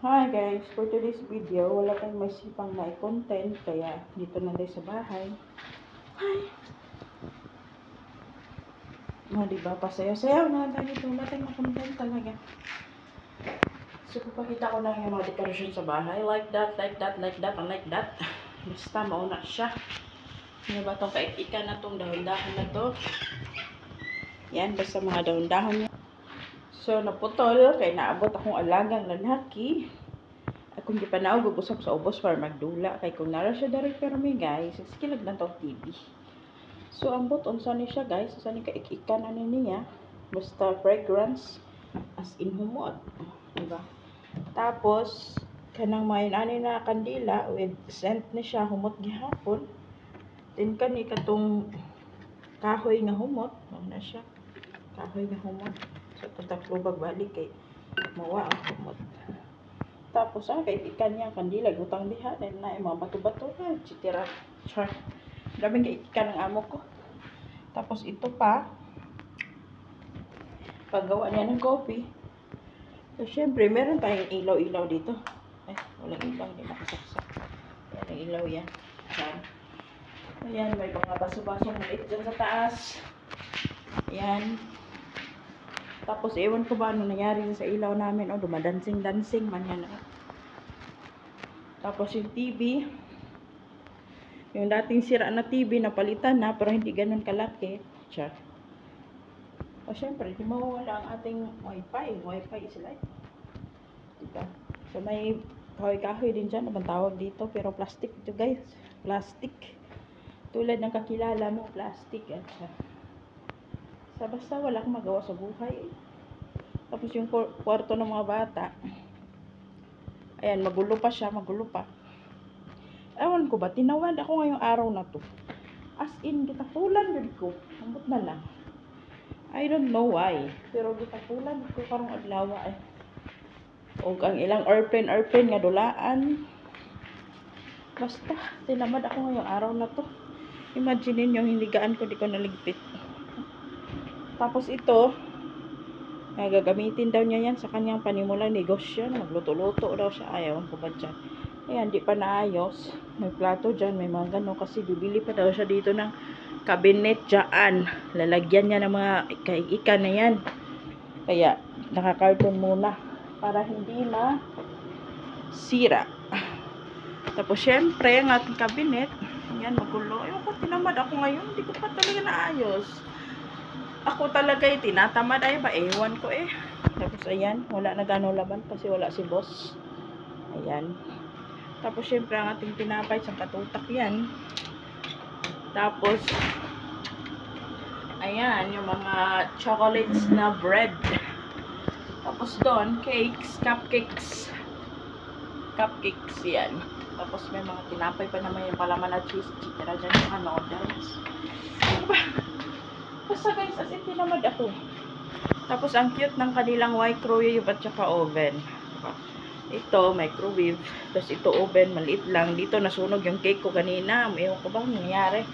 Hi guys, for today's video, wala tayong masipang na i-content, kaya dito na tayo sa bahay. Hi! Diba, pasayaw-sayaw na tayo dito, wala tayong ma-content talaga. So, papakita ko lang yung mga dekorasyon sa bahay, like that, and like that. Basta mauna siya. Ano ba itong kaik-ika na itong dahon-dahon na to? Yan, basta mga dahon-dahon niya. So, naputol, kaya naabot akong alagang lalaki. Kung di pa naog, usap sa ubos para magdula. Kaya kung nara siya dari pero may guys, sikilag lang itong TV. So, ang buton, saan siya guys? Saan ka ik-ikan ano niya? Basta fragrance, as in humod. Diba? Tapos, kanang may nani na kandila, with scent na siya, humot gihapon. Then, kani katong kahoy nga humot. Na siya. Kahoy nga humot. So, tatlubag balik kay mawa ang humot. Tapos, kay ikan niya kandila, gutang diha, dahil na yung mga bato-bato na, chitira, char. Daming kay ikan ng amo ko. Tapos, ito pa, paggawa niya ng coffee. So, syempre, meron tayong ilaw-ilaw dito. Walang ilaw, hindi nakasaksak. Yan, ang ilaw yan. Yan. Ayan, may mga baso-baso maliit dyan sa taas. Ayan. Tapos, ewan ko ba ano nangyari sa ilaw namin. O, dumadansing-dansing man yan. Tapos, yung TV. Yung dating sira na TV, napalitan na, pero hindi ganun kalaki. Siya. O, syempre, di mawawala ang ating wifi. Wifi is life. Diba? So, may kahoy-kahoy din dyan. Naman tawag dito. Pero plastic ito, guys. Plastic. Tulad ng kakilala mo, plastic. At siya. Basta wala akong magawa sa buhay. Tapos yung kwarto ng mga bata, ayan, magulo pa siya, magulo pa. Ewan ko ba, tinawad ako ngayong araw na to. As in, gitapulan yun ko. Ambot na lang. I don't know why. Pero gitapulan ko karong adlawa eh. O ang ilang airplane nga dulaan. Basta, tinamad ako ngayong araw na to. Imagine yung hinigaan ko, di ko naligpit. Tapos ito, gagamitin daw niya yan sa kanyang panimulang negosyo. Magluto-luto daw siya. Ayaw ko ba dyan? Ayan, di pa naayos. May plato dyan, may mga gano'n. Kasi bibili pa daw siya dito ng cabinet dyan. Lalagyan niya ng mga ikan na yan. Kaya, nakakarton muna. Para hindi sira. Tapos, syempre, ang ating cabinet, ayan, magulo. Ayaw ko, tinamad ako ngayon. Hindi ko pa talaga naayos. Ako talaga tinatamad ay ba, ewan ko eh. Tapos ayan, wala na gano'ng laban kasi wala si boss. Ayan. Tapos syempre ang ating tinapay, isang katutak yan. Tapos, ayan, yung mga chocolates na bread. Tapos doon, cakes, cupcakes. Cupcakes yan. Tapos may mga tinapay pa naman yung palaman na cheese. Tira dyan yung noodles. Ano ba? Basta guys, as in tinamad ako. Tapos ang cute ng kanilang microwave at saka oven. Ito, microwave. Tapos ito oven, maliit lang. Dito nasunog yung cake ko kanina. Ewan ko bang nangyari.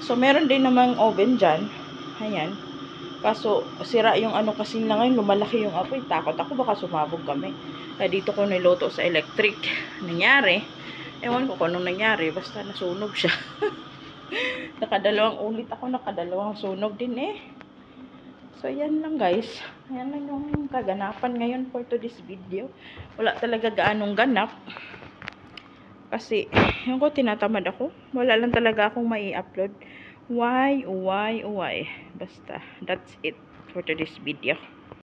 So meron din namang oven dyan. Ayan. Kaso sira yung ano kasi lang ngayon. Lumalaki yung apoy. Takot ako baka sumabog kami. Kaya dito ko niluto sa electric. Nangyari. Ewan ko kung anong nangyari. Basta nasunog siya. Nakadalawang ulit ako, nakadalawang sunog din eh. So, yan lang guys. Yan lang yung kaganapan ngayon for today's video. Wala talaga gaanong ganap. Kasi, yung ko tinatamad ako. Wala lang talaga akong mai-upload. Why? Basta, that's it for today's video.